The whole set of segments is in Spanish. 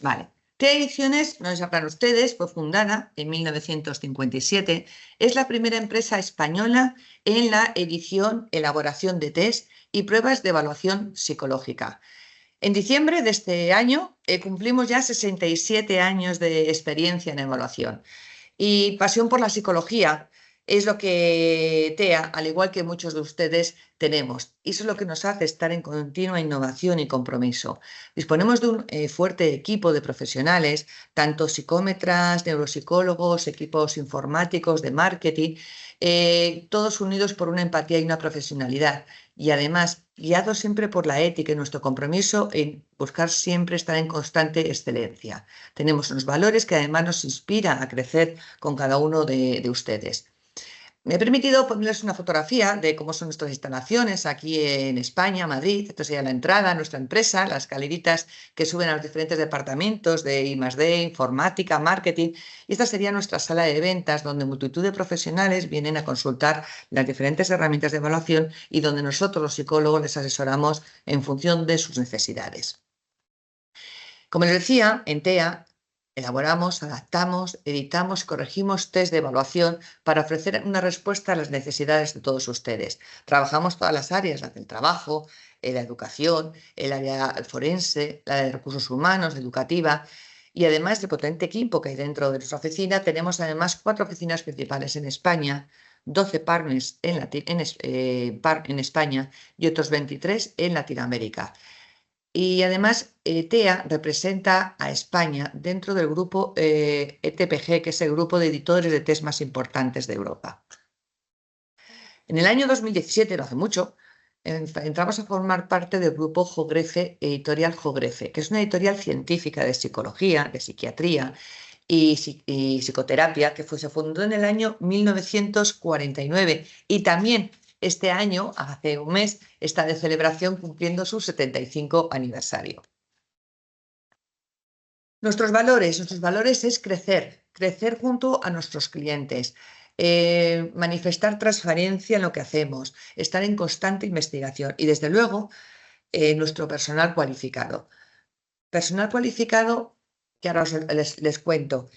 Vale. TEA Ediciones, no sabrán ustedes, fue fundada en 1957. Es la primera empresa española en la edición, elaboración de test y pruebas de evaluación psicológica. En diciembre de este año cumplimos ya 67 años de experiencia en evaluación. Y pasión por la psicología es lo que TEA, al igual que muchos de ustedes, tenemos. Y eso es lo que nos hace estar en continua innovación y compromiso. Disponemos de un fuerte equipo de profesionales, tanto psicómetras, neuropsicólogos, equipos informáticos, de marketing, todos unidos por una empatía y una profesionalidad. Y además, guiados siempre por la ética y nuestro compromiso en buscar siempre estar en constante excelencia. Tenemos unos valores que además nos inspiran a crecer con cada uno de ustedes. Me he permitido ponerles una fotografía de cómo son nuestras instalaciones aquí en España, Madrid. Esto sería la entrada a nuestra empresa, las escaleritas que suben a los diferentes departamentos de I+D, informática, marketing. Y esta sería nuestra sala de ventas, donde multitud de profesionales vienen a consultar las diferentes herramientas de evaluación y donde nosotros, los psicólogos, les asesoramos en función de sus necesidades. Como les decía, en TEA elaboramos, adaptamos, editamos y corregimos test de evaluación para ofrecer una respuesta a las necesidades de todos ustedes. Trabajamos todas las áreas, la del trabajo, la educación, el área forense, la de recursos humanos, educativa. Y además del potente equipo que hay dentro de nuestra oficina, tenemos además 4 oficinas principales en España, 12 partners en España y otros 23 en Latinoamérica. Y además, TEA representa a España dentro del grupo ETPG, que es el grupo de editores de test más importantes de Europa. En el año 2017, no hace mucho, entramos a formar parte del grupo Jogrefe, editorial Jogrefe, que es una editorial científica de psicología, de psiquiatría y psicoterapia, que se fundó en el año 1949 y también este año, hace un mes, está de celebración cumpliendo su 75 aniversario. Nuestros valores es crecer junto a nuestros clientes, manifestar transparencia en lo que hacemos, estar en constante investigación y, desde luego, nuestro personal cualificado. Personal cualificado, que ahora les cuento.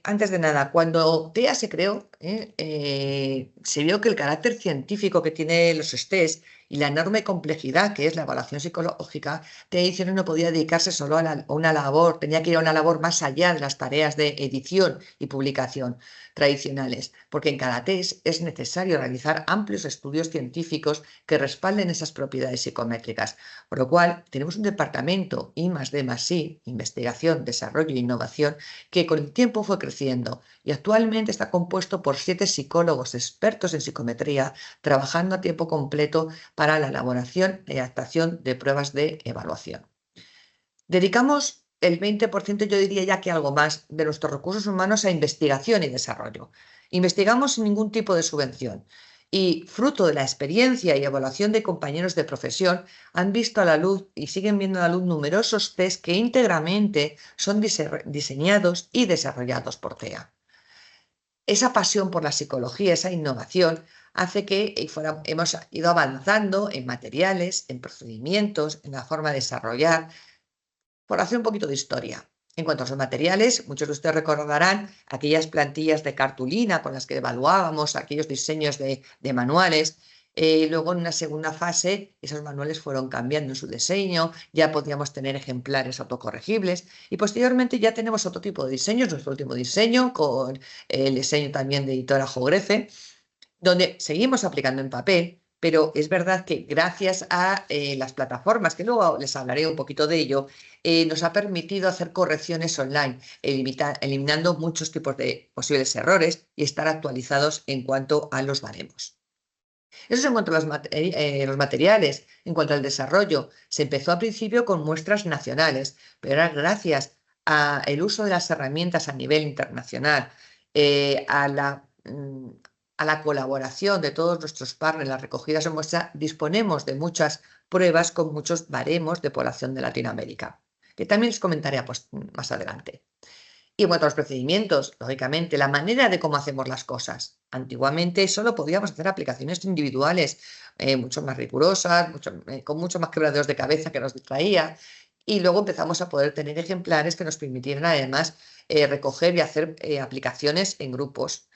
Antes de nada, cuando TEA se creó, se vio que el carácter científico que tiene los test y la enorme complejidad que es la evaluación psicológica, TEA Ediciones no podía dedicarse solo a una labor, tenía que ir a una labor más allá de las tareas de edición y publicación tradicionales, porque en cada test es necesario realizar amplios estudios científicos que respalden esas propiedades psicométricas. Por lo cual, tenemos un departamento I+D+I, investigación, desarrollo e innovación, que con el tiempo fue creciendo y actualmente está compuesto por 7 psicólogos expertos en psicometría trabajando a tiempo completo para la elaboración y adaptación de pruebas de evaluación. Dedicamos el 20%, yo diría ya que algo más, de nuestros recursos humanos a investigación y desarrollo. Investigamos sin ningún tipo de subvención y, fruto de la experiencia y evaluación de compañeros de profesión, han visto a la luz y siguen viendo a la luz numerosos test que íntegramente son diseñados y desarrollados por TEA. Esa pasión por la psicología, esa innovación, hace que hemos ido avanzando en materiales, en procedimientos, en la forma de desarrollar. Por hacer un poquito de historia. En cuanto a los materiales, muchos de ustedes recordarán aquellas plantillas de cartulina con las que evaluábamos, aquellos diseños de manuales. Luego, en una segunda fase, esos manuales fueron cambiando en su diseño, ya podíamos tener ejemplares autocorregibles y posteriormente ya tenemos otro tipo de diseños, nuestro último diseño con el diseño también de editora Jogrefe, donde seguimos aplicando en papel, pero es verdad que gracias a las plataformas, que luego les hablaré un poquito de ello, nos ha permitido hacer correcciones online, eliminando muchos tipos de posibles errores y estar actualizados en cuanto a los baremos. Eso es en cuanto a los materiales. En cuanto al desarrollo, se empezó al principio con muestras nacionales, pero ahora, gracias al uso de las herramientas a nivel internacional, a la colaboración de todos nuestros partners, las recogidas de muestra, disponemos de muchas pruebas con muchos baremos de población de Latinoamérica, que también les comentaré más adelante. Y en cuanto a los procedimientos, lógicamente, la manera de cómo hacemos las cosas. Antiguamente solo podíamos hacer aplicaciones individuales mucho más rigurosas, con mucho más quebraderos de cabeza que nos distraía. Y luego empezamos a poder tener ejemplares que nos permitieran además recoger y hacer aplicaciones en grupos.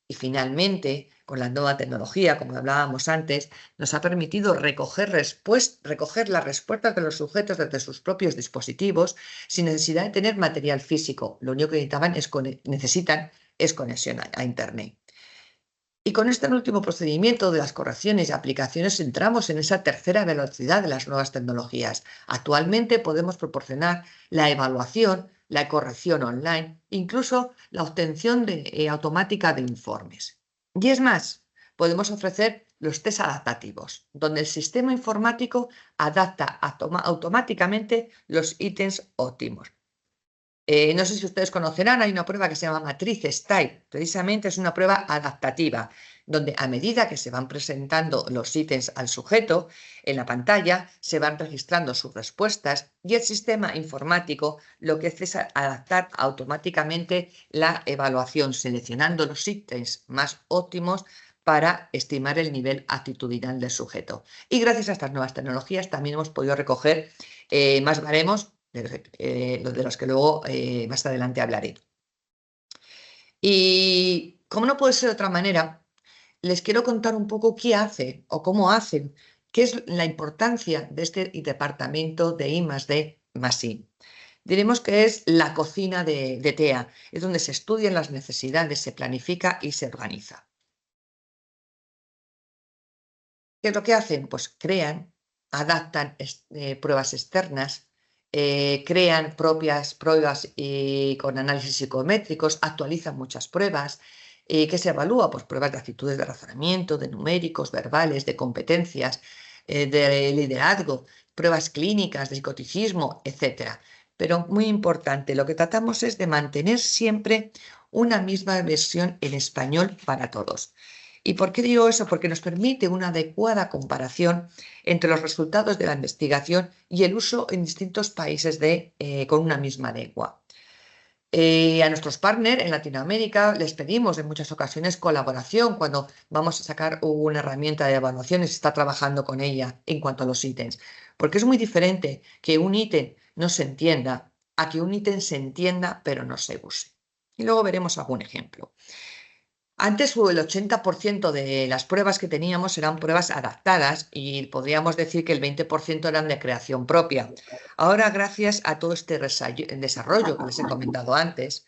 Y finalmente, con la nueva tecnología, como hablábamos antes, nos ha permitido recoger las respuestas de los sujetos desde sus propios dispositivos sin necesidad de tener material físico. Lo único que necesitan es conexión a Internet. Y con este último procedimiento de las correcciones y aplicaciones entramos en esa tercera velocidad de las nuevas tecnologías. Actualmente podemos proporcionar la evaluación, la corrección online, incluso la obtención automática de informes. Y es más, podemos ofrecer los test adaptativos, donde el sistema informático adapta automáticamente los ítems óptimos. No sé si ustedes conocerán, hay una prueba que se llama matriz STAIL. Precisamente es una prueba adaptativa, donde a medida que se van presentando los ítems al sujeto en la pantalla, se van registrando sus respuestas y el sistema informático lo que hace es adaptar automáticamente la evaluación, seleccionando los ítems más óptimos para estimar el nivel actitudinal del sujeto. Y gracias a estas nuevas tecnologías también hemos podido recoger más baremos de los que luego más adelante hablaré. Y como no puede ser de otra manera, les quiero contar un poco qué hace o cómo hacen, qué es la importancia de este departamento de I+D+I. Diremos que es la cocina de TEA, es donde se estudian las necesidades, se planifica y se organiza. ¿Qué es lo que hacen? Pues crean, adaptan pruebas externas, crean propias pruebas con análisis psicométricos, actualizan muchas pruebas. ¿Qué se evalúa? Pues pruebas de actitudes de razonamiento, de numéricos, verbales, de competencias, de liderazgo, pruebas clínicas, de psicoticismo, etc. Pero muy importante, lo que tratamos es de mantener siempre una misma versión en español para todos. ¿Y por qué digo eso? Porque nos permite una adecuada comparación entre los resultados de la investigación y el uso en distintos países con una misma lengua. A nuestros partners en Latinoamérica les pedimos en muchas ocasiones colaboración cuando vamos a sacar una herramienta de evaluación y se está trabajando con ella en cuanto a los ítems, porque es muy diferente que un ítem no se entienda a que un ítem se entienda pero no se use. Y luego veremos algún ejemplo. Antes el 80% de las pruebas que teníamos eran pruebas adaptadas y podríamos decir que el 20% eran de creación propia. Ahora, gracias a todo este desarrollo que les he comentado antes,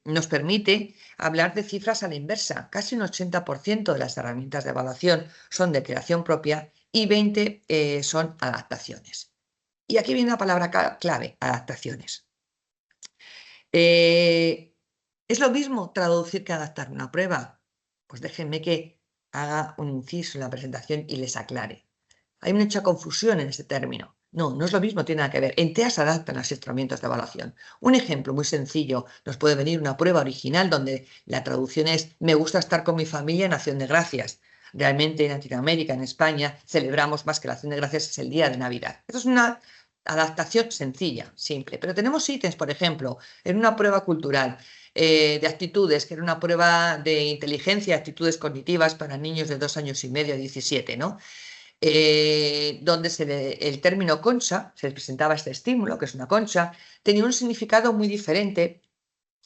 nos permite hablar de cifras a la inversa. Casi un 80% de las herramientas de evaluación son de creación propia y 20% son adaptaciones. Y aquí viene una palabra clave, adaptaciones. ¿Es lo mismo traducir que adaptar una prueba? Pues déjenme que haga un inciso en la presentación y les aclare. Hay mucha confusión en este término. No, no es lo mismo, tiene nada que ver. En TEA se adaptan los instrumentos de evaluación. Un ejemplo muy sencillo, nos puede venir una prueba original donde la traducción es me gusta estar con mi familia en Acción de Gracias. Realmente en Latinoamérica, en España, celebramos más que la Acción de Gracias es el día de Navidad. Esto es una adaptación sencilla, simple. Pero tenemos ítems, por ejemplo, en una prueba cultural de actitudes, que era una prueba de inteligencia, actitudes cognitivas para niños de 2 años y medio a 17, ¿no? Donde el término concha, se les presentaba este estímulo, que es una concha, tenía un significado muy diferente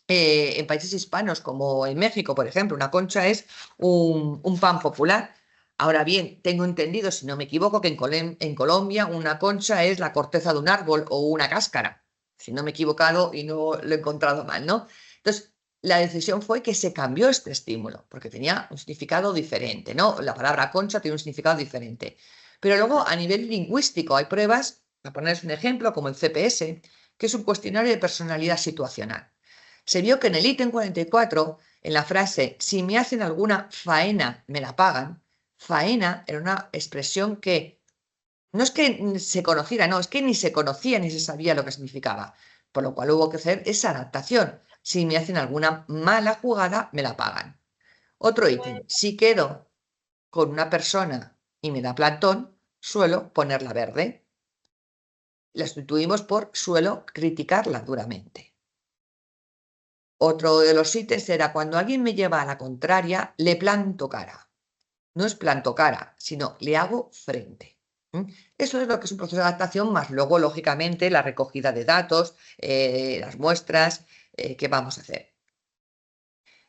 en países hispanos, como en México, por ejemplo. Una concha es un pan popular. Ahora bien, tengo entendido, si no me equivoco, que en Colombia una concha es la corteza de un árbol o una cáscara. Si no me he equivocado y no lo he encontrado mal, ¿no? Entonces, la decisión fue que se cambió este estímulo, porque tenía un significado diferente, ¿no? La palabra concha tiene un significado diferente. Pero luego, a nivel lingüístico, hay pruebas, para ponerles un ejemplo, como el CPS, que es un cuestionario de personalidad situacional. Se vio que en el ítem 44, en la frase, si me hacen alguna faena, me la pagan, faena era una expresión que no es que se conociera, no, es que ni se conocía ni se sabía lo que significaba. Por lo cual hubo que hacer esa adaptación. Si me hacen alguna mala jugada, me la pagan. Otro ítem, si quedo con una persona y me da plantón, suelo ponerla verde. La sustituimos por suelo criticarla duramente. Otro de los ítems era cuando alguien me lleva a la contraria, le planto cara. No es planto cara, sino le hago frente. ¿Mm? Eso es lo que es un proceso de adaptación, más luego, lógicamente, la recogida de datos, las muestras que vamos a hacer.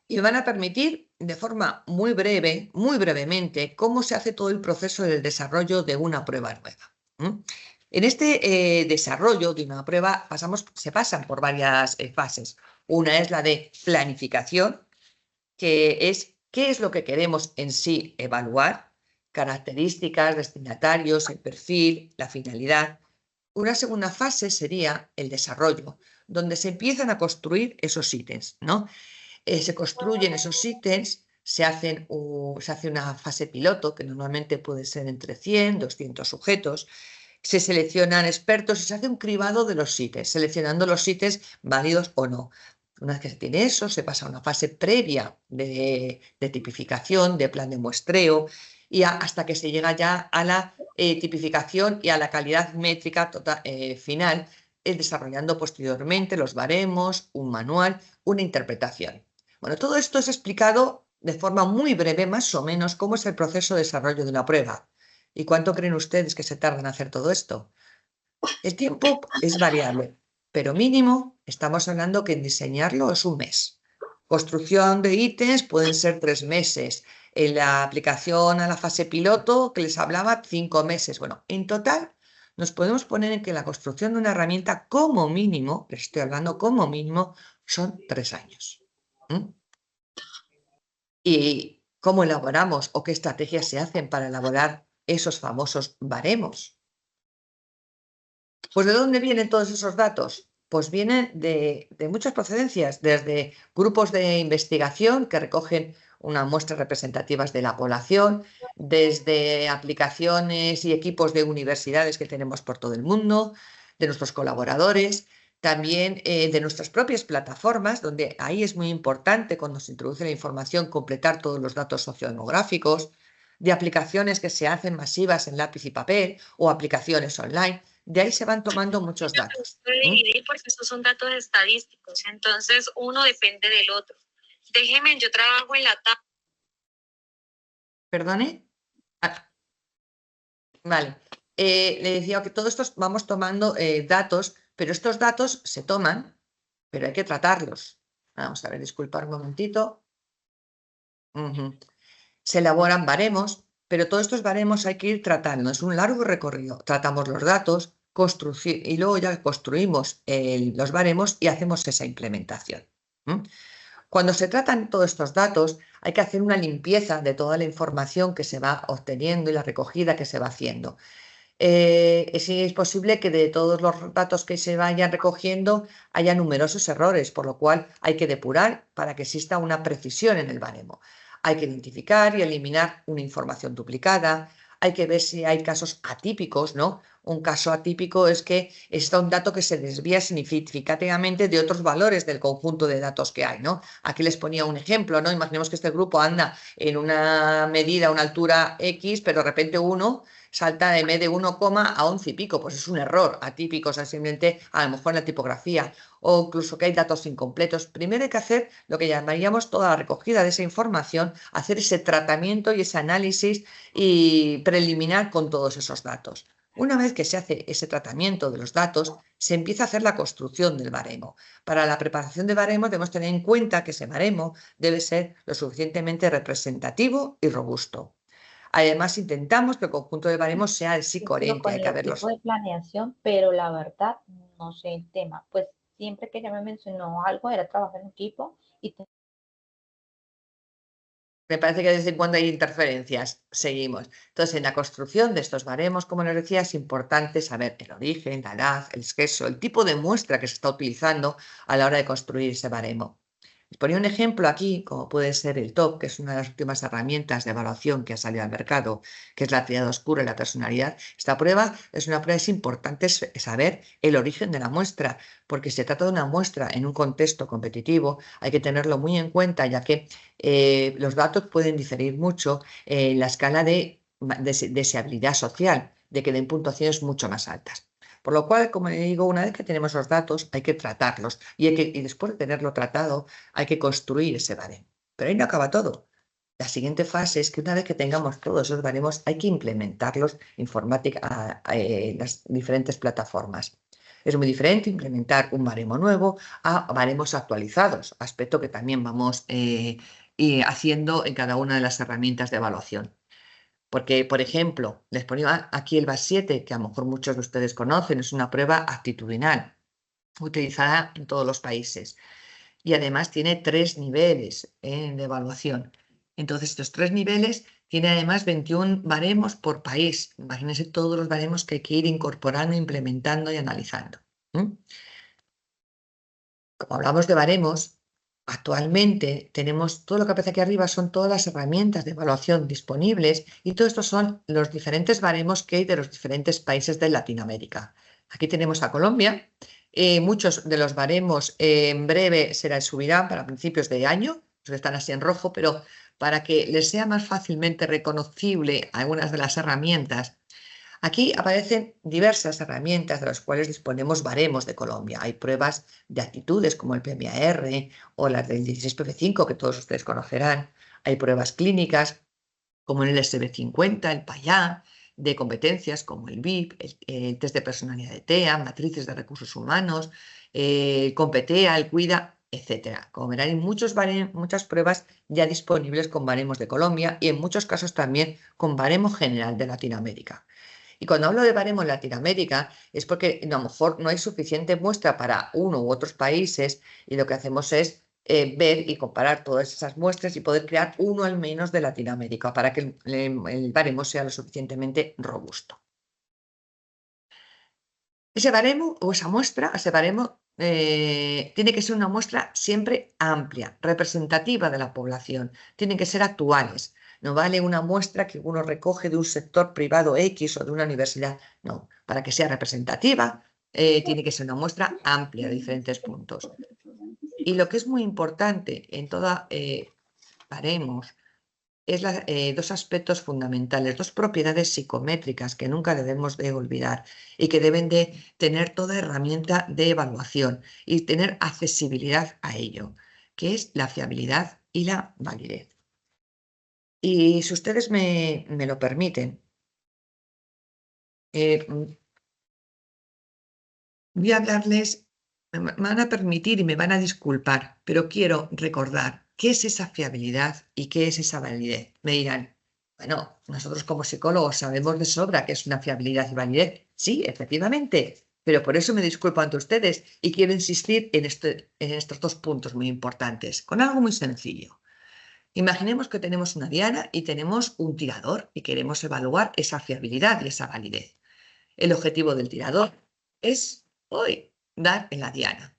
Y me van a permitir, de forma muy breve, muy brevemente, cómo se hace todo el proceso del desarrollo de una prueba nueva. ¿M? En este desarrollo de una prueba se pasan por varias fases. Una es la de planificación, que es qué es lo que queremos en sí evaluar, características, destinatarios, el perfil, la finalidad. Una segunda fase sería el desarrollo, donde se empiezan a construir esos ítems, ¿no? Se construyen esos ítems, se hace una fase piloto, que normalmente puede ser entre 100, 200 sujetos, se seleccionan expertos y se hace un cribado de los ítems, seleccionando los ítems válidos o no. Una vez que se tiene eso, se pasa a una fase previa de tipificación, de plan de muestreo, y hasta que se llega ya a la tipificación y a la calidad métrica final, desarrollando posteriormente los baremos, un manual, una interpretación. Bueno, todo esto es explicado de forma muy breve, más o menos, cómo es el proceso de desarrollo de una prueba. ¿Y cuánto creen ustedes que se tarda en hacer todo esto? El tiempo es variable, pero mínimo estamos hablando que en diseñarlo es un mes. Construcción de ítems pueden ser 3 meses. En la aplicación a la fase piloto que les hablaba, 5 meses. Bueno, en total nos podemos poner en que la construcción de una herramienta como mínimo, les estoy hablando como mínimo, son 3 años. ¿Mm? ¿Y cómo elaboramos o qué estrategias se hacen para elaborar esos famosos baremos? Pues ¿de dónde vienen todos esos datos? Pues vienen de muchas procedencias, desde grupos de investigación que recogen unas muestras representativas de la población, desde aplicaciones y equipos de universidades que tenemos por todo el mundo, de nuestros colaboradores, también de nuestras propias plataformas, donde ahí es muy importante cuando se introduce la información completar todos los datos sociodemográficos, de aplicaciones que se hacen masivas en lápiz y papel o aplicaciones online. De ahí se van tomando muchos datos. Puede dividir porque estos son datos estadísticos, entonces uno depende del otro. Déjeme, yo trabajo en la tabla. ¿Perdone? Ah, vale. Le decía que todos estos vamos tomando datos, pero estos datos se toman, pero hay que tratarlos. Vamos a ver, disculpar un momentito. Ujú. Se elaboran baremos, pero todos estos baremos hay que ir tratando. Es un largo recorrido. Tratamos los datos y luego ya construimos los baremos y hacemos esa implementación. ¿M? Cuando se tratan todos estos datos, hay que hacer una limpieza de toda la información que se va obteniendo y la recogida que se va haciendo. Es posible que de todos los datos que se vayan recogiendo haya numerosos errores, por lo cual hay que depurar para que exista una precisión en el baremo. Hay que identificar y eliminar una información duplicada. Hay que ver si hay casos atípicos, ¿no? Un caso atípico es que está un dato que se desvía significativamente de otros valores del conjunto de datos que hay, ¿no? Aquí les ponía un ejemplo, ¿no? Imaginemos que este grupo anda en una medida, una altura X, pero de repente uno salta de vez de 1, a 11 y pico, pues es un error atípico, o sea, simplemente a lo mejor en la tipografía o incluso que hay datos incompletos. Primero hay que hacer lo que llamaríamos toda la recogida de esa información, hacer ese tratamiento y ese análisis y preliminar con todos esos datos. Una vez que se hace ese tratamiento de los datos, se empieza a hacer la construcción del baremo. Para la preparación de baremo debemos tener en cuenta que ese baremo debe ser lo suficientemente representativo y robusto. Además, intentamos que el conjunto de baremos sea en sí Coincido coherente, con hay el que equipo verlos. de planeación, pero la verdad no sé el tema. Pues siempre que ella me mencionó algo era trabajar en equipo y Me parece que de vez en cuando hay interferencias. Seguimos. Entonces, en la construcción de estos baremos, como les decía, es importante saber el origen, la edad, el sexo, el tipo de muestra que se está utilizando a la hora de construir ese baremo. Les ponía un ejemplo aquí, como puede ser el TOP, que es una de las últimas herramientas de evaluación que ha salido al mercado, que es la triada oscura y la personalidad. Esta prueba es una prueba, es importante saber el origen de la muestra, porque si se trata de una muestra en un contexto competitivo, hay que tenerlo muy en cuenta, ya que los datos pueden diferir mucho en la escala de deseabilidad social, de que den puntuaciones mucho más altas. Por lo cual, como le digo, una vez que tenemos los datos, hay que tratarlos y después de tenerlo tratado, hay que construir ese baremo. Pero ahí no acaba todo. La siguiente fase es que una vez que tengamos todos esos baremos, hay que implementarlos en las diferentes plataformas. Es muy diferente implementar un baremo nuevo a baremos actualizados, aspecto que también vamos haciendo en cada una de las herramientas de evaluación. Porque, por ejemplo, les ponía aquí el BAS7, que a lo mejor muchos de ustedes conocen, es una prueba actitudinal utilizada en todos los países. Y además tiene 3 niveles de evaluación. Entonces, estos 3 niveles tiene además 21 baremos por país. Imagínense todos los baremos que hay que ir incorporando, implementando y analizando. Como hablamos de baremos, actualmente tenemos todo lo que aparece aquí arriba, son todas las herramientas de evaluación disponibles y todo esto son los diferentes baremos que hay de los diferentes países de Latinoamérica. Aquí tenemos a Colombia. Muchos de los baremos en breve se subirán para principios de año, los que están así en rojo, pero para que les sea más fácilmente reconocible algunas de las herramientas. Aquí aparecen diversas herramientas de las cuales disponemos baremos de Colombia. Hay pruebas de actitudes como el PMAR o las del 16PF5 que todos ustedes conocerán. Hay pruebas clínicas como el SB50, el PAYA, de competencias como el VIP, el test de personalidad de TEA, matrices de recursos humanos, el COMPETEA, el CUIDA, etc. Como verán, hay muchas pruebas ya disponibles con baremos de Colombia y en muchos casos también con baremo general de Latinoamérica. Y cuando hablo de baremo en Latinoamérica es porque a lo mejor no hay suficiente muestra para uno u otros países y lo que hacemos es ver y comparar todas esas muestras y poder crear uno al menos de Latinoamérica para que el baremo sea lo suficientemente robusto. Ese baremo o esa muestra, ese baremo tiene que ser una muestra siempre amplia, representativa de la población. Tienen que ser actuales. No vale una muestra que uno recoge de un sector privado X o de una universidad. No, para que sea representativa, tiene que ser una muestra amplia de diferentes puntos. Y lo que es muy importante en toda baremos es dos aspectos fundamentales, dos propiedades psicométricas que nunca debemos de olvidar y que deben de tener toda herramienta de evaluación y tener accesibilidad a ello, que es la fiabilidad y la validez. Y si ustedes me lo permiten, voy a hablarles, me van a permitir y me van a disculpar, pero quiero recordar qué es esa fiabilidad y qué es esa validez. Me dirán, bueno, nosotros como psicólogos sabemos de sobra qué es una fiabilidad y validez. Sí, efectivamente, pero por eso me disculpo ante ustedes y quiero insistir en estos dos puntos muy importantes, con algo muy sencillo. Imaginemos que tenemos una diana y tenemos un tirador y queremos evaluar esa fiabilidad y esa validez. El objetivo del tirador es hoy dar en la diana.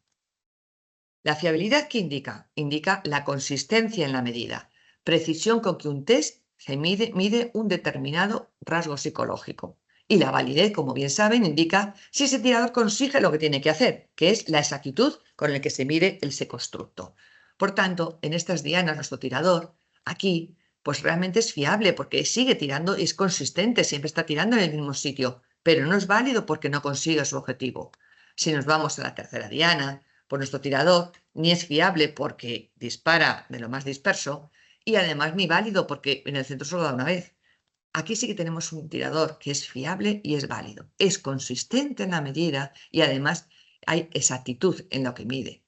La fiabilidad, ¿qué indica? Indica la consistencia en la medida, precisión con que un test se mide un determinado rasgo psicológico. Y la validez, como bien saben, indica si ese tirador consigue lo que tiene que hacer, que es la exactitud con la que se mide ese constructo. Por tanto, en estas dianas, nuestro tirador, aquí, pues realmente es fiable porque sigue tirando y es consistente, siempre está tirando en el mismo sitio, pero no es válido porque no consigue su objetivo. Si nos vamos a la tercera diana, pues nuestro tirador ni es fiable porque dispara de lo más disperso y además ni válido porque en el centro solo da una vez. Aquí sí que tenemos un tirador que es fiable y es válido. Es consistente en la medida y además hay exactitud en lo que mide.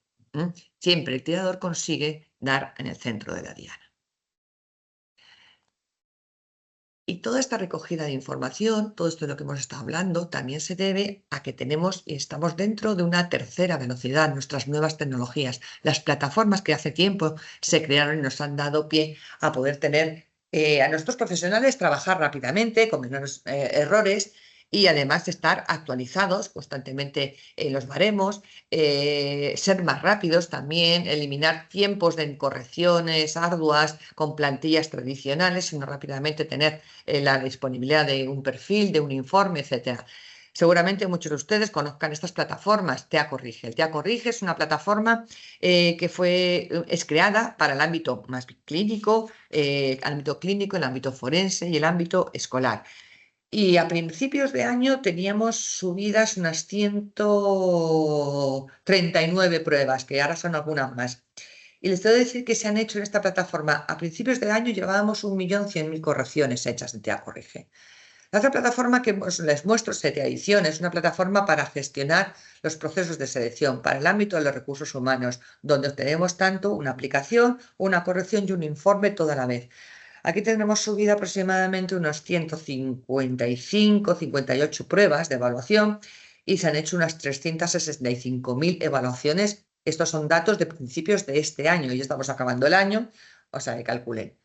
Siempre el tirador consigue dar en el centro de la diana. Y toda esta recogida de información, todo esto de lo que hemos estado hablando, también se debe a que tenemos y estamos dentro de una tercera velocidad, nuestras nuevas tecnologías. Las plataformas que hace tiempo se crearon y nos han dado pie a poder tener a nuestros profesionales trabajar rápidamente, con menores errores y además estar actualizados constantemente en los baremos, ser más rápidos también, eliminar tiempos de correcciones arduas con plantillas tradicionales, sino rápidamente tener la disponibilidad de un perfil, de un informe, etcétera. Seguramente muchos de ustedes conozcan estas plataformas. TEA Corrige. El TEA Corrige es una plataforma que es creada para el ámbito más clínico, el ámbito forense y el ámbito escolar. Y a principios de año teníamos subidas unas 139 pruebas, que ahora son algunas más. Y les tengo que decir que se han hecho en esta plataforma, a principios del año llevábamos 1.100.000 correcciones hechas en TEA Corrige. La otra plataforma que les muestro es TEA Edición, es una plataforma para gestionar los procesos de selección para el ámbito de los recursos humanos, donde obtenemos tanto una aplicación, una corrección y un informe toda la vez. Aquí tendremos subido aproximadamente unos 155, 58 pruebas de evaluación y se han hecho unas 365.000 evaluaciones. Estos son datos de principios de este año y ya estamos acabando el año, o sea, que calculen.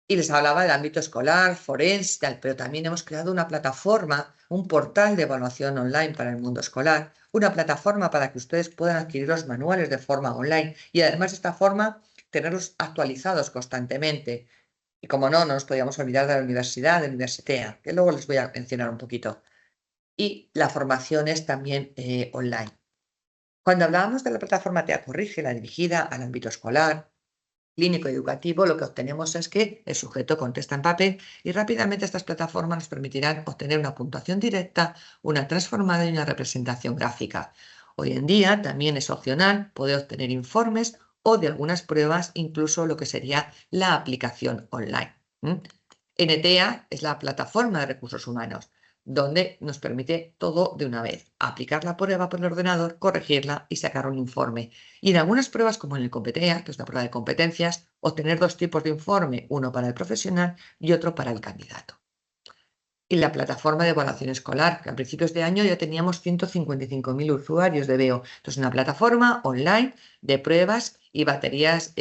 Y les hablaba del ámbito escolar, forense, tal, pero también hemos creado una plataforma, un portal de evaluación online para el mundo escolar, una plataforma para que ustedes puedan adquirir los manuales de forma online y además de esta forma tenerlos actualizados constantemente. Y como no nos podíamos olvidar de la universidad, de Universitea, que luego les voy a mencionar un poquito. Y la formación es también online. Cuando hablábamos de la plataforma TEA Corrige, la dirigida al ámbito escolar, clínico y educativo, lo que obtenemos es que el sujeto contesta en papel y rápidamente estas plataformas nos permitirán obtener una puntuación directa, una transformada y una representación gráfica. Hoy en día también es opcional poder obtener informes o de algunas pruebas, incluso lo que sería la aplicación online. NTEA es la plataforma de recursos humanos, donde nos permite todo de una vez, aplicar la prueba por el ordenador, corregirla y sacar un informe. Y en algunas pruebas, como en el Competea, que es la prueba de competencias, obtener dos tipos de informe, uno para el profesional y otro para el candidato. Y la plataforma de evaluación escolar, que a principios de año ya teníamos 155.000 usuarios de VEO. Entonces, una plataforma online de pruebas y baterías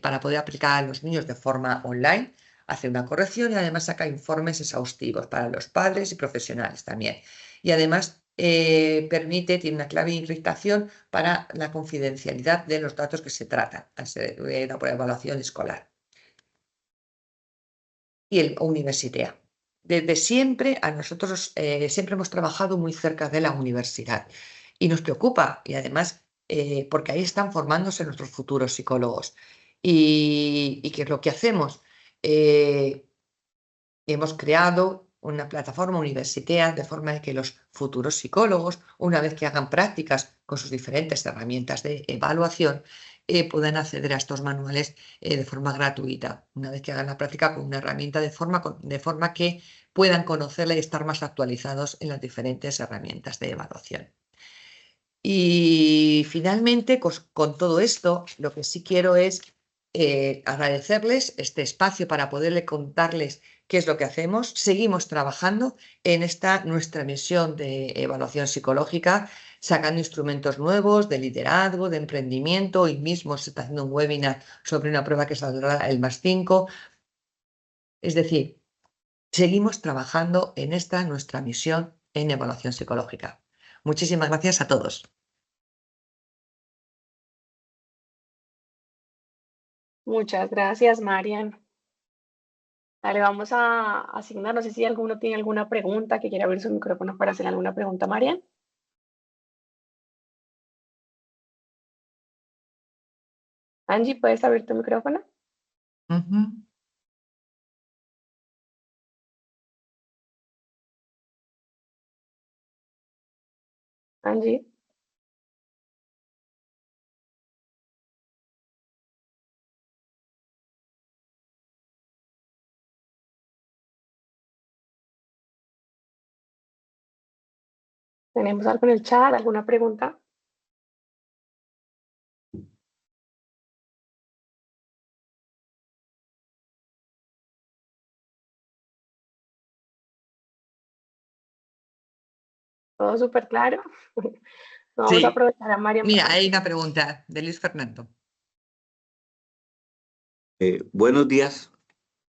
para poder aplicar a los niños de forma online, hace una corrección y además saca informes exhaustivos para los padres y profesionales también. Y además tiene una clave de encriptación para la confidencialidad de los datos que se tratan, al ser una evaluación escolar. Y el Universitea. Desde siempre a nosotros siempre hemos trabajado muy cerca de la universidad y nos preocupa y además porque ahí están formándose nuestros futuros psicólogos. ¿Y qué es lo que hacemos? Hemos creado una plataforma Universitea de forma que los futuros psicólogos, una vez que hagan prácticas con sus diferentes herramientas de evaluación, puedan acceder a estos manuales de forma gratuita, una vez que hagan la práctica con una herramienta de forma que puedan conocerla y estar más actualizados en las diferentes herramientas de evaluación. Y finalmente, con todo esto, lo que sí quiero es agradecerles este espacio para poderle contarles qué es lo que hacemos. Seguimos trabajando en esta nuestra misión de evaluación psicológica, sacando instrumentos nuevos de liderazgo, de emprendimiento. Hoy mismo se está haciendo un webinar sobre una prueba que saldrá el +5. Es decir, seguimos trabajando en esta nuestra misión en evaluación psicológica. Muchísimas gracias a todos. Muchas gracias, Marian. Vale, vamos a asignar, no sé si alguno tiene alguna pregunta, que quiera abrir su micrófono para hacer alguna pregunta, Marian. Angie, ¿puedes abrir tu micrófono? Angie. ¿Tenemos algo en el chat? ¿Alguna pregunta? ¿Todo súper claro? Vamos Sí. a aprovechar a Marian. Mira, hay una pregunta de Luis Fernando. Buenos días.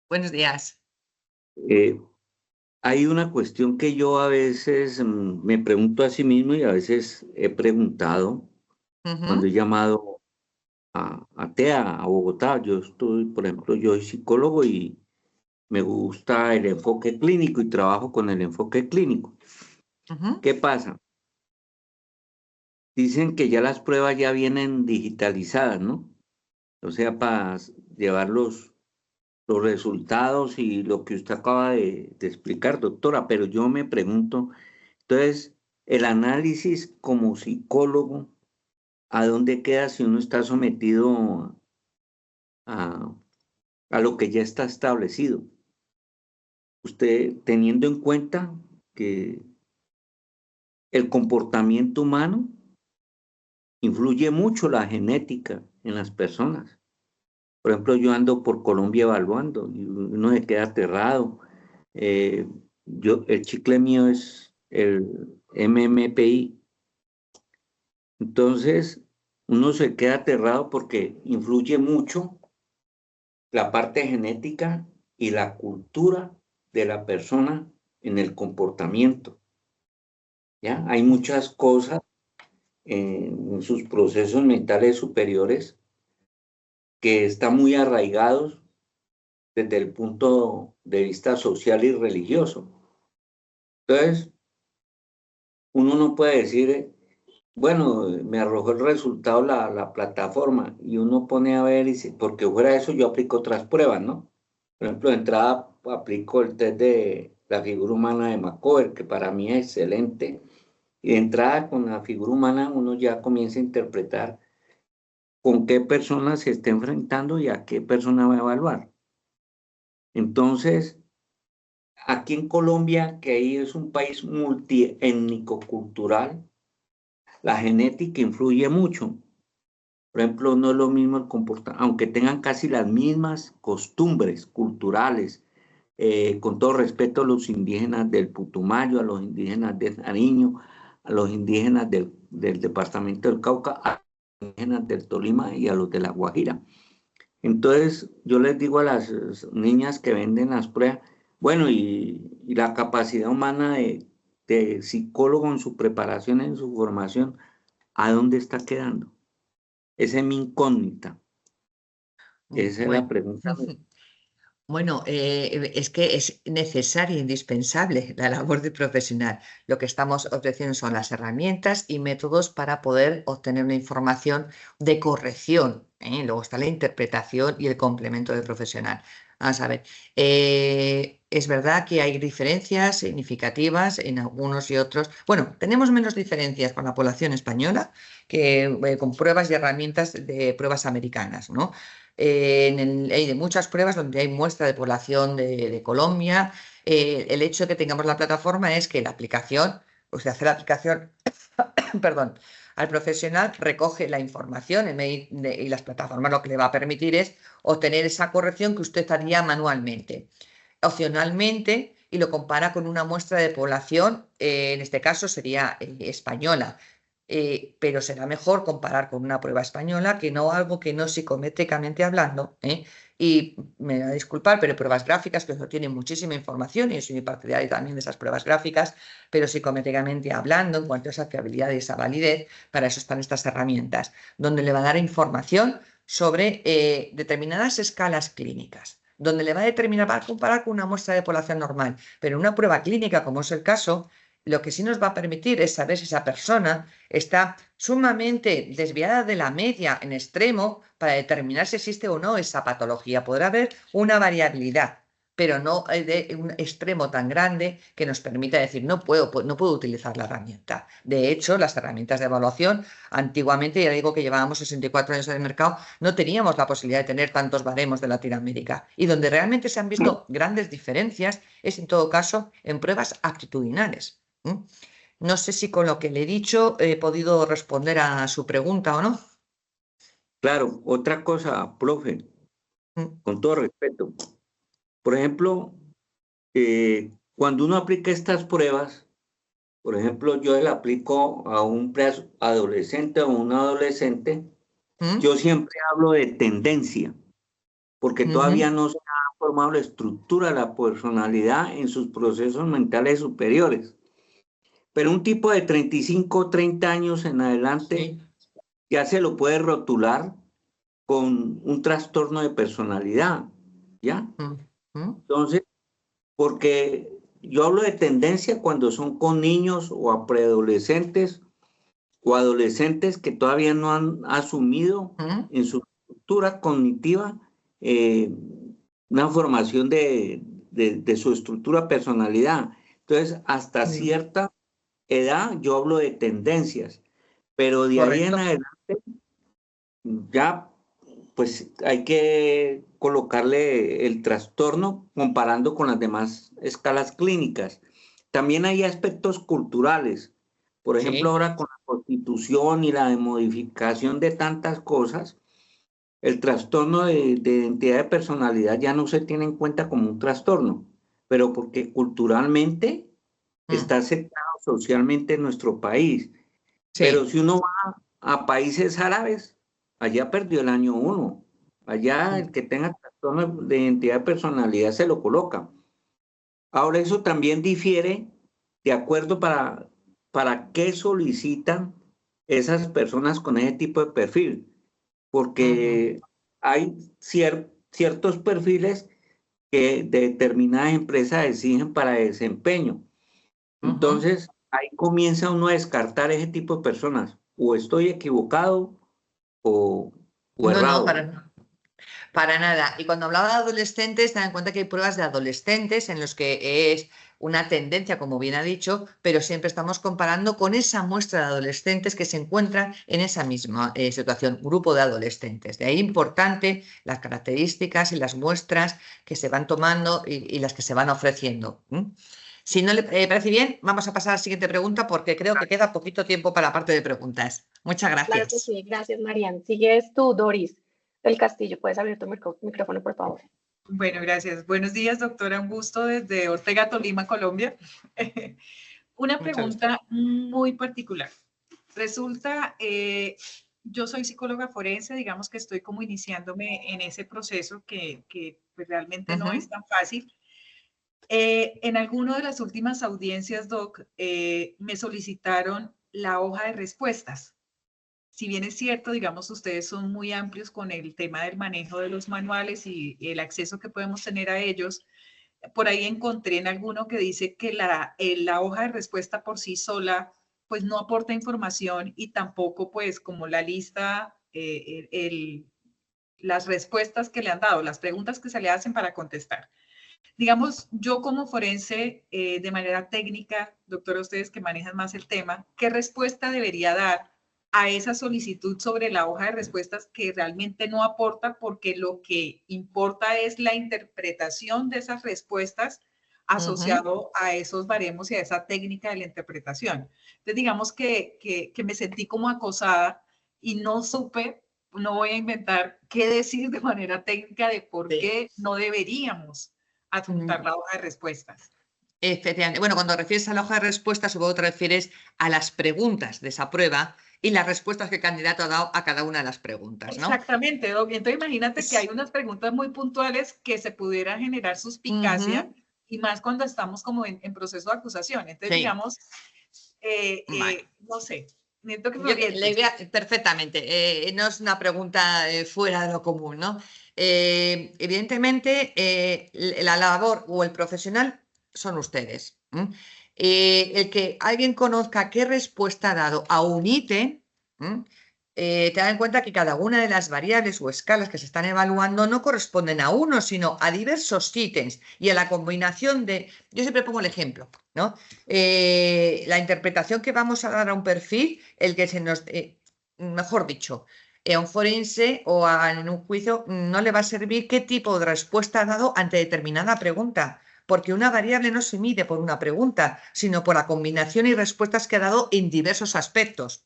Buenos días. Hay una cuestión que yo a veces me pregunto a sí mismo y a veces he preguntado cuando he llamado a TEA, a Bogotá. Yo estoy, por ejemplo, yo soy psicólogo y me gusta el enfoque clínico y trabajo con el enfoque clínico. ¿Qué pasa? Dicen que ya las pruebas ya vienen digitalizadas, ¿no? O sea, para llevar los resultados y lo que usted acaba de explicar, doctora, pero yo me pregunto, entonces, el análisis como psicólogo, ¿a dónde queda si uno está sometido a lo que ya está establecido. Usted teniendo en cuenta que el comportamiento humano influye mucho la genética en las personas. Por ejemplo, yo ando por Colombia evaluando y uno se queda aterrado. El chicle mío es el MMPI. Entonces, uno se queda aterrado porque influye mucho la parte genética y la cultura de la persona en el comportamiento. ¿Ya? Hay muchas cosas en sus procesos mentales superiores que están muy arraigados desde el punto de vista social y religioso. Entonces, uno no puede decir, bueno, me arrojó el resultado la plataforma, y uno pone a ver, porque fuera de eso yo aplico otras pruebas, ¿no? Por ejemplo, de entrada aplico el test de la figura humana de Macover, que para mí es excelente. Y de entrada con la figura humana uno ya comienza a interpretar con qué persona se está enfrentando y a qué persona va a evaluar. Entonces, aquí en Colombia, que ahí es un país multiétnico cultural, la genética influye mucho. Por ejemplo, no es lo mismo el comportamiento, aunque tengan casi las mismas costumbres culturales, con todo respeto a los indígenas del Putumayo, a los indígenas de Nariño, a los indígenas del departamento del Cauca, a los indígenas del Tolima y a los de la Guajira. Entonces, yo les digo a las niñas que venden las pruebas, bueno, y la capacidad humana de psicólogo en su preparación, en su formación, ¿a dónde está quedando? Esa es mi incógnita. Esa es la pregunta. Bueno, es que es necesaria e indispensable la labor de profesional. Lo que estamos ofreciendo son las herramientas y métodos para poder obtener una información de corrección, ¿eh? Luego está la interpretación y el complemento del profesional. Vamos a ver, es verdad que hay diferencias significativas en algunos y otros. Bueno, tenemos menos diferencias con la población española que con pruebas y herramientas de pruebas americanas, ¿no? Hay de muchas pruebas donde hay muestra de población de Colombia. El hecho de que tengamos la plataforma es que la aplicación, usted hace la aplicación, perdón, al profesional, recoge la información y las plataformas lo que le va a permitir es obtener esa corrección que usted haría manualmente, opcionalmente, y lo compara con una muestra de población, en este caso sería española. Pero será mejor comparar con una prueba española que no algo que no psicométricamente hablando, ¿eh? Y me va a disculpar, pero pruebas gráficas que eso tienen muchísima información y yo soy muy partidaria también de esas pruebas gráficas, pero psicométricamente hablando, en cuanto a esa fiabilidad y esa validez, para eso están estas herramientas, donde le va a dar información sobre determinadas escalas clínicas, donde le va a comparar con una muestra de población normal, pero una prueba clínica, como es el caso, lo que sí nos va a permitir es saber si esa persona está sumamente desviada de la media en extremo para determinar si existe o no esa patología. Podrá haber una variabilidad, pero no de un extremo tan grande que nos permita decir no puedo utilizar la herramienta. De hecho, las herramientas de evaluación, antiguamente, ya digo que llevábamos 64 años en el mercado, no teníamos la posibilidad de tener tantos baremos de Latinoamérica. Y donde realmente se han visto grandes diferencias es, en todo caso, en pruebas aptitudinales. No sé si con lo que le he dicho he podido responder a su pregunta o no. Claro, otra cosa, profe, con todo respeto. Por ejemplo, cuando uno aplica estas pruebas, por ejemplo, yo la aplico a un adolescente o un adolescente, yo siempre hablo de tendencia, porque todavía no se ha formado la estructura de la personalidad en sus procesos mentales superiores. Pero un tipo de 35, 30 años en adelante ya se lo puede rotular con un trastorno de personalidad, ¿ya? Entonces, porque yo hablo de tendencia cuando son con niños o a preadolescentes o adolescentes que todavía no han asumido en su estructura cognitiva una formación de su estructura personalidad. Entonces, hasta cierta edad yo hablo de tendencias, pero de ahí en adelante ya pues hay que colocarle el trastorno comparando con las demás escalas clínicas. También hay aspectos culturales. Por ejemplo, Sí. ahora con la Constitución y la modificación de tantas cosas, el trastorno de identidad de personalidad ya no se tiene en cuenta como un trastorno, pero porque culturalmente está aceptado socialmente en nuestro país. Pero Sí. si uno va a países árabes, allá perdió el año 1. Allá el que tenga trastorno de identidad de personalidad se lo coloca. Ahora eso también difiere de acuerdo para qué solicitan esas personas con ese tipo de perfil, porque hay ciertos perfiles que determinadas empresas exigen para desempeño. Entonces, ahí comienza uno a descartar ese tipo de personas. O estoy equivocado o No, no, errado. para nada. Y cuando hablaba de adolescentes, ten en cuenta que hay pruebas de adolescentes en los que es una tendencia, como bien ha dicho, pero siempre estamos comparando con esa muestra de adolescentes que se encuentran en esa misma situación, grupo de adolescentes. De ahí importante las características y las muestras que se van tomando y las que se van ofreciendo. Si no le parece bien, vamos a pasar a la siguiente pregunta porque creo que queda poquito tiempo para la parte de preguntas. Muchas Claro que gracias. sí, gracias, Marian. Sigues tú, Doris del Castillo. Puedes abrir tu micrófono, por favor. Bueno, gracias. Buenos días, doctora. Un gusto desde Ortega, Tolima, Colombia. Una pregunta muy particular. Resulta, yo soy psicóloga forense, digamos que estoy como iniciándome en ese proceso que pues realmente no es tan fácil. En alguna de las últimas audiencias, Doc, me solicitaron la hoja de respuestas. Si bien es cierto, digamos, ustedes son muy amplios con el tema del manejo de los manuales y el acceso que podemos tener a ellos, por ahí encontré en alguno que dice que la hoja de respuesta por sí sola, pues no aporta información y tampoco, pues, como la lista, las respuestas que le han dado, las preguntas que se le hacen para contestar. Digamos, yo como forense, de manera técnica, doctora, ustedes que manejan más el tema, ¿qué respuesta debería dar a esa solicitud sobre la hoja de respuestas que realmente no aporta, porque lo que importa es la interpretación de esas respuestas asociado a esos baremos y a esa técnica de la interpretación? Entonces, digamos que me sentí como acosada y no supe, no voy a inventar qué decir de manera técnica de por qué no deberíamos adjuntar la hoja de respuestas. Efectivamente. Bueno, cuando refieres a la hoja de respuestas, supongo que te refieres a las preguntas de esa prueba y las respuestas que el candidato ha dado a cada una de las preguntas, ¿no? Exactamente, Doc. Entonces imagínate que hay unas preguntas muy puntuales que se pudiera generar suspicacia y más cuando estamos como en proceso de acusación. Entonces, digamos, no sé. Necesito que me orientes. Perfectamente. No es una pregunta fuera de lo común, ¿no? Evidentemente, la labor o el profesional son ustedes. El que alguien conozca qué respuesta ha dado a un ítem, ten en cuenta que cada una de las variables o escalas que se están evaluando no corresponden a uno, sino a diversos ítems y a la combinación de... Yo siempre pongo el ejemplo, ¿no? La interpretación que vamos a dar a un perfil, el que se nos... mejor dicho, a un forense o en un juicio no le va a servir qué tipo de respuesta ha dado ante determinada pregunta, porque una variable no se mide por una pregunta, sino por la combinación y respuestas que ha dado en diversos aspectos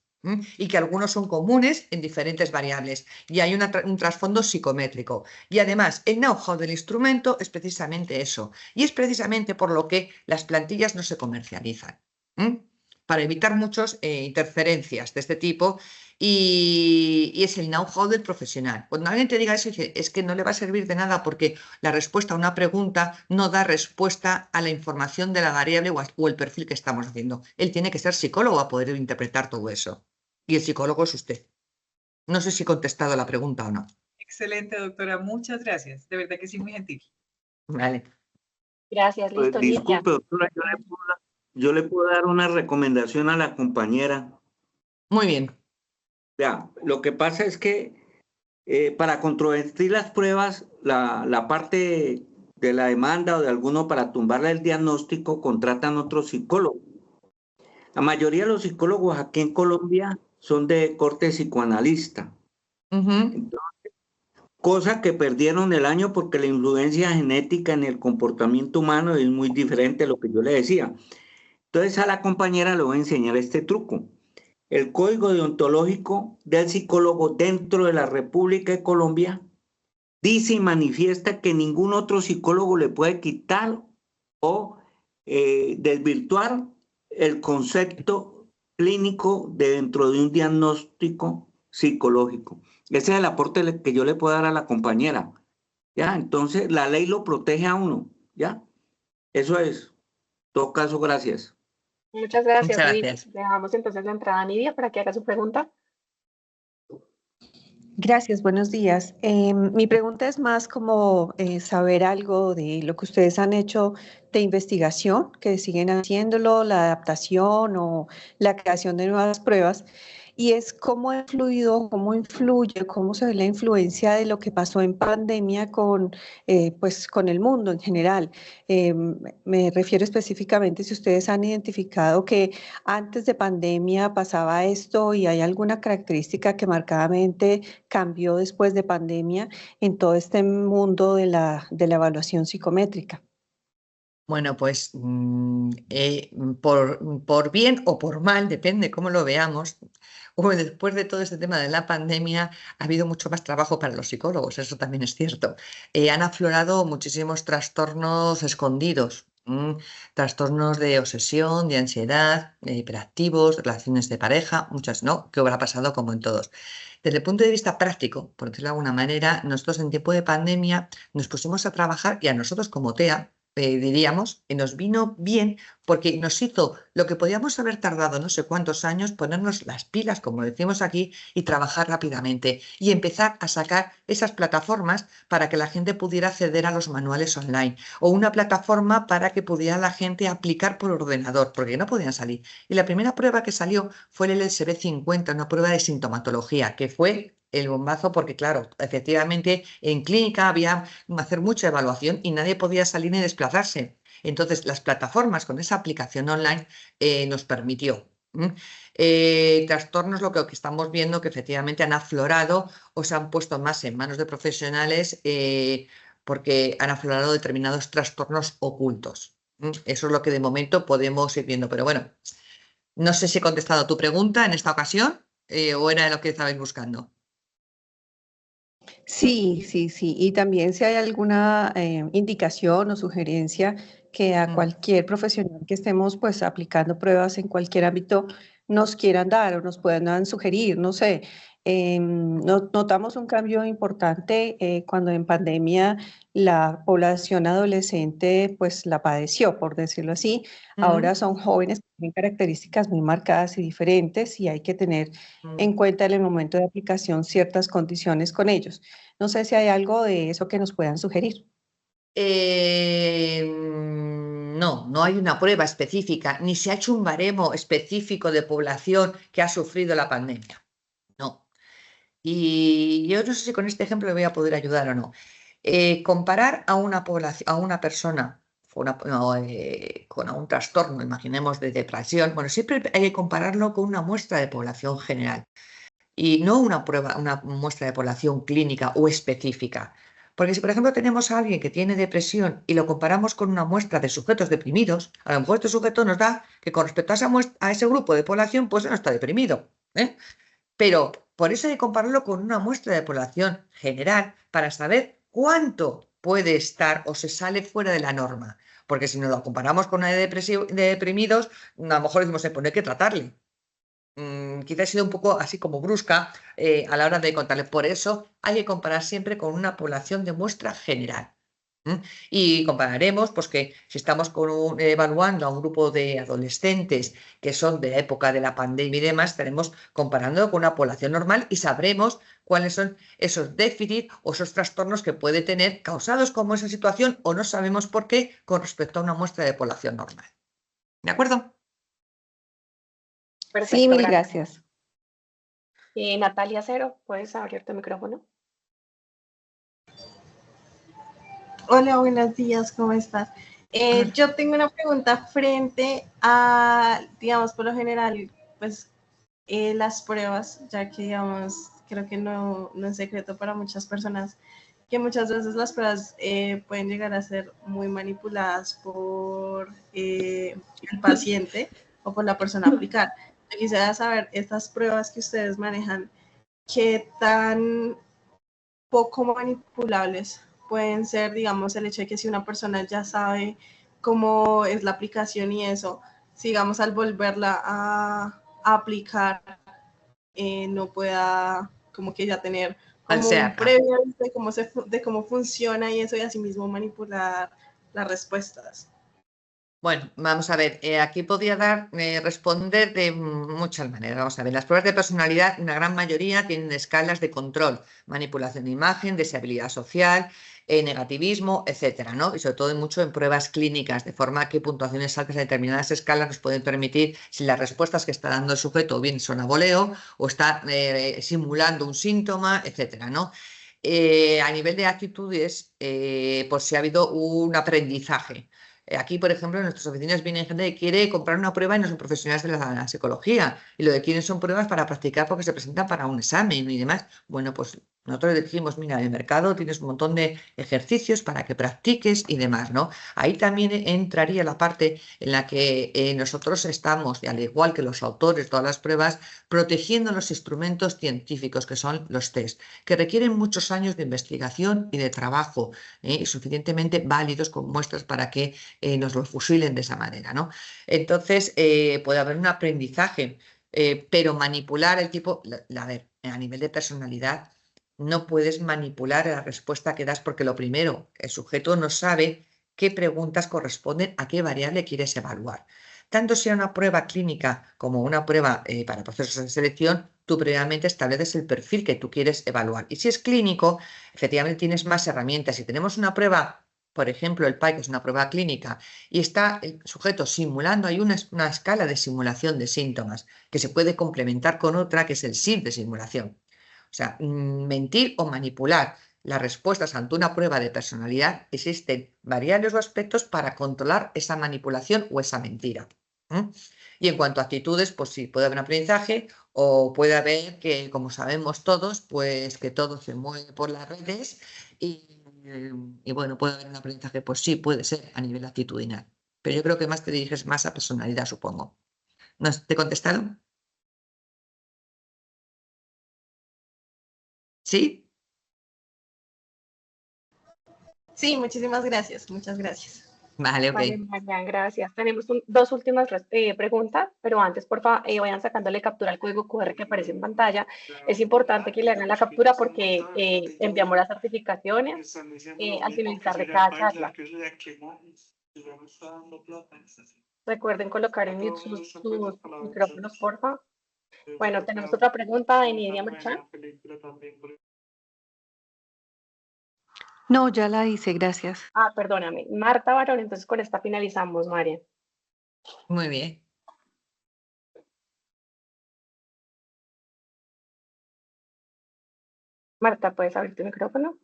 y que algunos son comunes en diferentes variables y hay un trasfondo psicométrico. Y además, el know-how del instrumento es precisamente eso y es precisamente por lo que las plantillas no se comercializan, para evitar muchas interferencias de este tipo y es el know-how del profesional. Cuando alguien te diga eso, es que no le va a servir de nada porque la respuesta a una pregunta no da respuesta a la información de la variable o el perfil que estamos haciendo. Él tiene que ser psicólogo a poder interpretar todo eso. Y el psicólogo es usted. No sé si he contestado la pregunta o no. Excelente, doctora. Muchas gracias. De verdad que sí, muy gentil. Vale. Gracias, listo. Disculpe, doctora, yo le puedo dar una recomendación a la compañera. Muy bien. Ya, lo que pasa es que para controvertir las pruebas, la parte de la demanda o de alguno para tumbarle el diagnóstico contratan otro psicólogo. La mayoría de los psicólogos aquí en Colombia son de corte psicoanalista. Entonces, cosa que perdieron el año porque la influencia genética en el comportamiento humano es muy diferente a lo que yo le decía. Entonces a la compañera le voy a enseñar este truco. El código deontológico del psicólogo dentro de la República de Colombia dice y manifiesta que ningún otro psicólogo le puede quitar o desvirtuar el concepto clínico dentro de un diagnóstico psicológico. Ese es el aporte que yo le puedo dar a la compañera. ¿Ya? Entonces, la ley lo protege a uno. ¿Ya? Eso es. En todo caso, gracias. Muchas gracias. Muchas gracias. Dejamos entonces la entrada a Nidia para que haga su pregunta. Gracias, buenos días. Mi pregunta es más como saber algo de lo que ustedes han hecho de investigación, que siguen haciéndolo, la adaptación o la creación de nuevas pruebas, y es cómo ha influido, cómo influye, cómo se ve la influencia de lo que pasó en pandemia pues, con el mundo en general. Me refiero específicamente si ustedes han identificado que antes de pandemia pasaba esto y hay alguna característica que marcadamente cambió después de pandemia en todo este mundo de la evaluación psicométrica. Bueno, pues por bien o por mal, depende cómo lo veamos. Después de todo este tema de la pandemia, ha habido mucho más trabajo para los psicólogos, eso también es cierto. Han aflorado muchísimos trastornos escondidos, trastornos de obsesión, de ansiedad, hiperactivos, relaciones de pareja, muchas no, que habrá pasado como en todos. Desde el punto de vista práctico, por decirlo de alguna manera, nosotros en tiempo de pandemia nos pusimos a trabajar y a nosotros como TEA, diríamos, y nos vino bien porque nos hizo lo que podíamos haber tardado no sé cuántos años, ponernos las pilas, como decimos aquí, y trabajar rápidamente y empezar a sacar esas plataformas para que la gente pudiera acceder a los manuales online o una plataforma para que pudiera la gente aplicar por ordenador, porque no podían salir. Y la primera prueba que salió fue el LSD-50, una prueba de sintomatología, que fue el bombazo porque, claro, efectivamente en clínica había que hacer mucha evaluación y nadie podía salir ni desplazarse. Entonces, las plataformas con esa aplicación online nos permitió. Trastornos, lo que estamos viendo que efectivamente han aflorado o se han puesto más en manos de profesionales porque han aflorado determinados trastornos ocultos. Eso es lo que de momento podemos ir viendo. Pero bueno, no sé si he contestado a tu pregunta en esta ocasión o era lo que estabais buscando. Sí. Y también si hay alguna indicación o sugerencia que a cualquier profesional que estemos pues aplicando pruebas en cualquier ámbito nos quieran dar o nos puedan sugerir, no sé. Notamos un cambio importante cuando en pandemia la población adolescente pues la padeció, por decirlo así. Ahora son jóvenes que tienen características muy marcadas y diferentes y hay que tener en cuenta en el momento de aplicación ciertas condiciones con ellos. No sé si hay algo de eso que nos puedan sugerir. No hay una prueba específica, ni se ha hecho un baremo específico de población que ha sufrido la pandemia. No. Y yo no sé si con este ejemplo le voy a poder ayudar o no. Comparar a una población, a una persona con un trastorno, imaginemos, de depresión, bueno, siempre hay que compararlo con una muestra de población general y no una muestra de población clínica o específica. Porque si, por ejemplo, tenemos a alguien que tiene depresión y lo comparamos con una muestra de sujetos deprimidos, a lo mejor este sujeto nos da que con respecto a ese grupo de población, pues no está deprimido. Pero por eso hay que compararlo con una muestra de población general para saber cuánto puede estar o se sale fuera de la norma. Porque si nos lo comparamos con una de deprimidos, a lo mejor decimos, pues no hay que tratarle. Quizá he sido un poco así como brusca a la hora de contarle. Por eso hay que comparar siempre con una población de muestra general. Y compararemos, pues que si estamos evaluando a un grupo de adolescentes que son de la época de la pandemia y demás, estaremos comparando con una población normal y sabremos cuáles son esos déficits o esos trastornos que puede tener causados como esa situación o no sabemos por qué con respecto a una muestra de población normal. ¿De acuerdo? Perfecto, sí, mil gracias. Natalia Cero, ¿puedes abrir tu micrófono? Hola, buenos días, ¿cómo estás? Yo tengo una pregunta frente a, digamos, por lo general, pues las pruebas, ya que, digamos, creo que no es secreto para muchas personas, que muchas veces las pruebas pueden llegar a ser muy manipuladas por el paciente o por la persona a aplicar. Yo quisiera saber, estas pruebas que ustedes manejan, ¿qué tan poco manipulables pueden ser? Digamos, el hecho de que si una persona ya sabe cómo es la aplicación y eso, sigamos al volverla a aplicar, no pueda como que ya tener como un previo de cómo funciona y eso, y así mismo manipular las respuestas. Bueno, vamos a ver, aquí podría responder de muchas maneras. Vamos a ver, las pruebas de personalidad, una gran mayoría tienen escalas de control, manipulación de imagen, deseabilidad social, negativismo, etcétera, ¿no? Y sobre todo mucho en pruebas clínicas, de forma que puntuaciones altas en determinadas escalas nos pueden permitir, si las respuestas que está dando el sujeto bien son a voleo o está simulando un síntoma, etcétera, ¿no? A nivel de actitudes, pues si ha habido un aprendizaje. Aquí, por ejemplo, en nuestras oficinas viene gente que quiere comprar una prueba y no son profesionales de la psicología. Y lo que quieren son pruebas para practicar porque se presentan para un examen y demás. Bueno, pues nosotros le dijimos, mira, en el mercado tienes un montón de ejercicios para que practiques y demás, ¿no? Ahí también entraría la parte en la que nosotros estamos, y al igual que los autores, todas las pruebas, protegiendo los instrumentos científicos, que son los test, que requieren muchos años de investigación y de trabajo, suficientemente válidos con muestras para que nos lo fusilen de esa manera, ¿no? Entonces, puede haber un aprendizaje, pero manipular el tipo, a ver, a nivel de personalidad, no puedes manipular la respuesta que das porque lo primero, el sujeto no sabe qué preguntas corresponden a qué variable quieres evaluar. Tanto sea una prueba clínica como una prueba para procesos de selección, tú previamente estableces el perfil que tú quieres evaluar. Y si es clínico, efectivamente tienes más herramientas. Si tenemos una prueba, por ejemplo, el PAI, que es una prueba clínica, y está el sujeto simulando, hay una escala de simulación de síntomas que se puede complementar con otra, que es el SID de simulación. O sea, mentir o manipular las respuestas ante una prueba de personalidad, existen variables o aspectos para controlar esa manipulación o esa mentira. Y en cuanto a actitudes, pues sí, puede haber un aprendizaje o puede haber que, como sabemos todos, pues que todo se mueve por las redes y bueno, puede haber un aprendizaje, pues sí, puede ser a nivel actitudinal. Pero yo creo que más te diriges más a personalidad, supongo. ¿No te contestaron? ¿Sí? Sí, muchísimas gracias, muchas gracias. Vale, ok. Vale, Marian, gracias. Tenemos dos últimas preguntas, pero antes, por favor, vayan sacándole captura al código QR que aparece en pantalla. Es importante que le hagan la captura porque enviamos las certificaciones al finalizar de cada charla. Recuerden colocar en mute sus micrófonos, por favor. Bueno, tenemos otra pregunta de Nidia Merchan. No, ya la hice, gracias. Ah, perdóname. Marta Barón, entonces con esta finalizamos, María. Muy bien. Marta, ¿puedes abrir tu micrófono?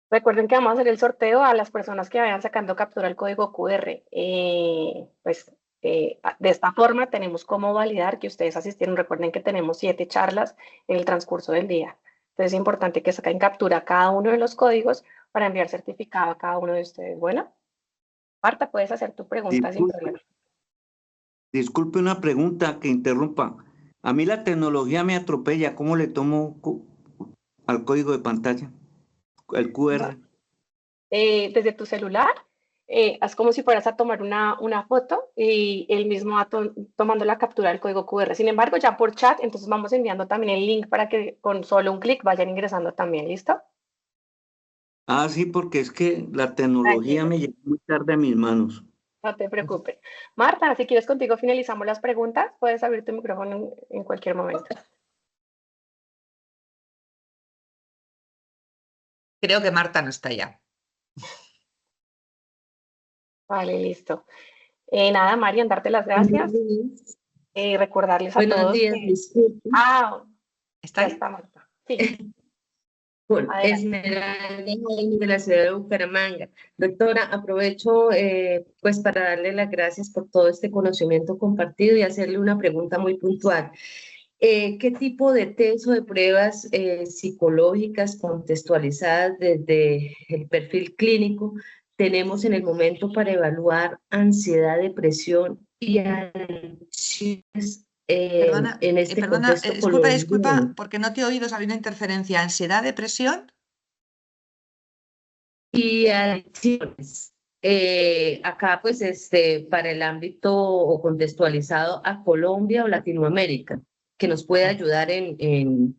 Recuerden que vamos a hacer el sorteo a las personas que vayan sacando captura al código QR. De esta forma tenemos cómo validar que ustedes asistieron. Recuerden que tenemos 7 charlas en el transcurso del día. Entonces es importante que saquen captura cada uno de los códigos para enviar certificado a cada uno de ustedes. Bueno, Marta, puedes hacer tu pregunta sin problema. Disculpe una pregunta que interrumpa. A mí la tecnología me atropella. ¿Cómo le tomo al código de pantalla? El QR. Desde tu celular, haz como si fueras a tomar una foto y él mismo va tomando la captura del código QR. Sin embargo, ya por chat, entonces vamos enviando también el link para que con solo un clic vayan ingresando también. ¿Listo? Ah, sí, porque es que la tecnología me llegó muy tarde a mis manos. No te preocupes. Marta, si quieres contigo finalizamos las preguntas. Puedes abrir tu micrófono en cualquier momento. Creo que Marta no está ya. Vale, listo. Nada, Marian, darte las gracias. Recordarles a todos. Buenos días, disculpe. Ah, ¿Está ya ahí? está, Marta. Sí. Bueno, Adelante. Esmeralda Jaime de la ciudad de Bucaramanga. Doctora, aprovecho pues para darle las gracias por todo este conocimiento compartido y hacerle una pregunta muy puntual. ¿Qué tipo de test o de pruebas psicológicas contextualizadas desde el perfil clínico tenemos en el momento para evaluar ansiedad, depresión y adicciones Perdona, en este perdona, contexto disculpa, colombiano? porque no te he oído, ha habido una interferencia. ¿Ansiedad, depresión? Y adicciones. Acá, pues, para el ámbito o contextualizado a Colombia o Latinoamérica, que nos puede ayudar Ujú.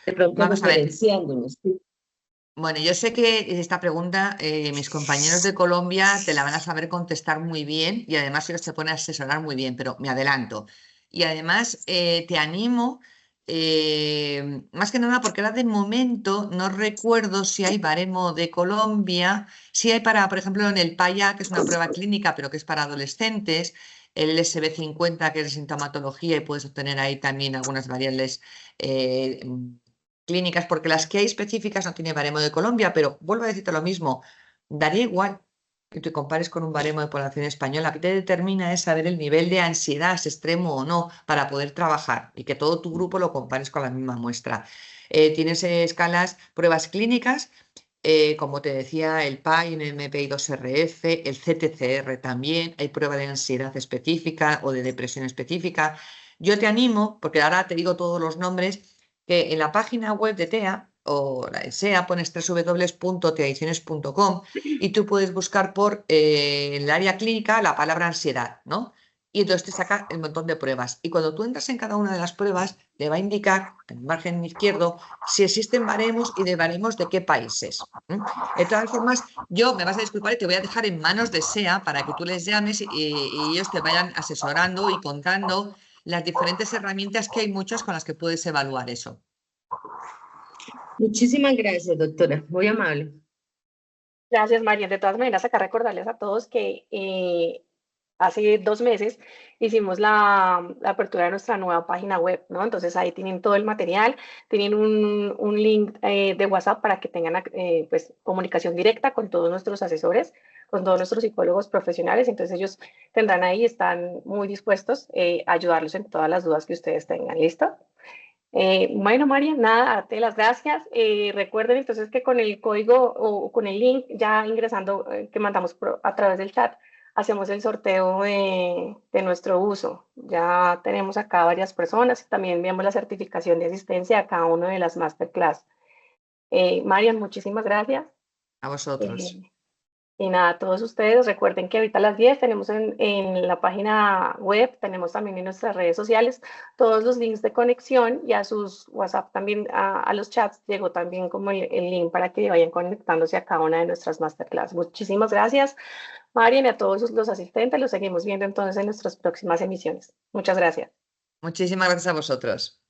de pronto Vamos a ver. diferenciándonos. Bueno, yo sé que esta pregunta mis compañeros de Colombia te la van a saber contestar muy bien y además ellos te pueden asesorar muy bien, pero me adelanto. Y además te animo, más que nada porque ahora de momento no recuerdo si hay baremo de Colombia, si hay para, por ejemplo, en el PAYA, que es una prueba clínica, pero que es para adolescentes, el SB50, que es de sintomatología, y puedes obtener ahí también algunas variables clínicas, porque las que hay específicas no tiene baremo de Colombia, pero vuelvo a decirte lo mismo, daría igual que te compares con un baremo de población española. Que te determina es saber el nivel de ansiedad, si extremo o no, para poder trabajar y que todo tu grupo lo compares con la misma muestra. Tienes escalas, pruebas clínicas, como te decía, el PAI, el MPI-2RF, el CTCR también, hay prueba de ansiedad específica o de depresión específica. Yo te animo, porque ahora te digo todos los nombres, que en la página web de TEA o la de SEA pones www.teadicciones.com y tú puedes buscar por el área clínica la palabra ansiedad, ¿no? Y entonces te saca el montón de pruebas. Y cuando tú entras en cada una de las pruebas, te va a indicar en el margen izquierdo si existen baremos y de baremos de qué países. De todas formas, yo me vas a disculpar y te voy a dejar en manos de SEA para que tú les llames y ellos te vayan asesorando y contando las diferentes herramientas que hay muchas con las que puedes evaluar eso. Muchísimas gracias, doctora. Muy amable. Gracias, María. De todas maneras, acá recordarles a todos que hace 2 meses hicimos la apertura de nuestra nueva página web, ¿no? Entonces ahí tienen todo el material, tienen un link de WhatsApp para que tengan pues, comunicación directa con todos nuestros asesores, con todos nuestros psicólogos profesionales. Entonces ellos tendrán ahí, están muy dispuestos a ayudarlos en todas las dudas que ustedes tengan. ¿Listo? Bueno, María, nada, darte las gracias. Recuerden entonces que con el código o con el link ya ingresando que mandamos a través del chat, hacemos el sorteo de nuestro uso. Ya tenemos acá varias personas y también enviamos la certificación de asistencia a cada una de las masterclass. Marian, muchísimas gracias. A vosotros. Y nada, a todos ustedes, recuerden que ahorita a las 10 tenemos en la página web, tenemos también en nuestras redes sociales todos los links de conexión y a sus WhatsApp también, a los chats, llegó también como el link para que vayan conectándose a cada una de nuestras masterclass. Muchísimas gracias, Marian, y a todos los asistentes. Los seguimos viendo entonces en nuestras próximas emisiones. Muchas gracias. Muchísimas gracias a vosotros.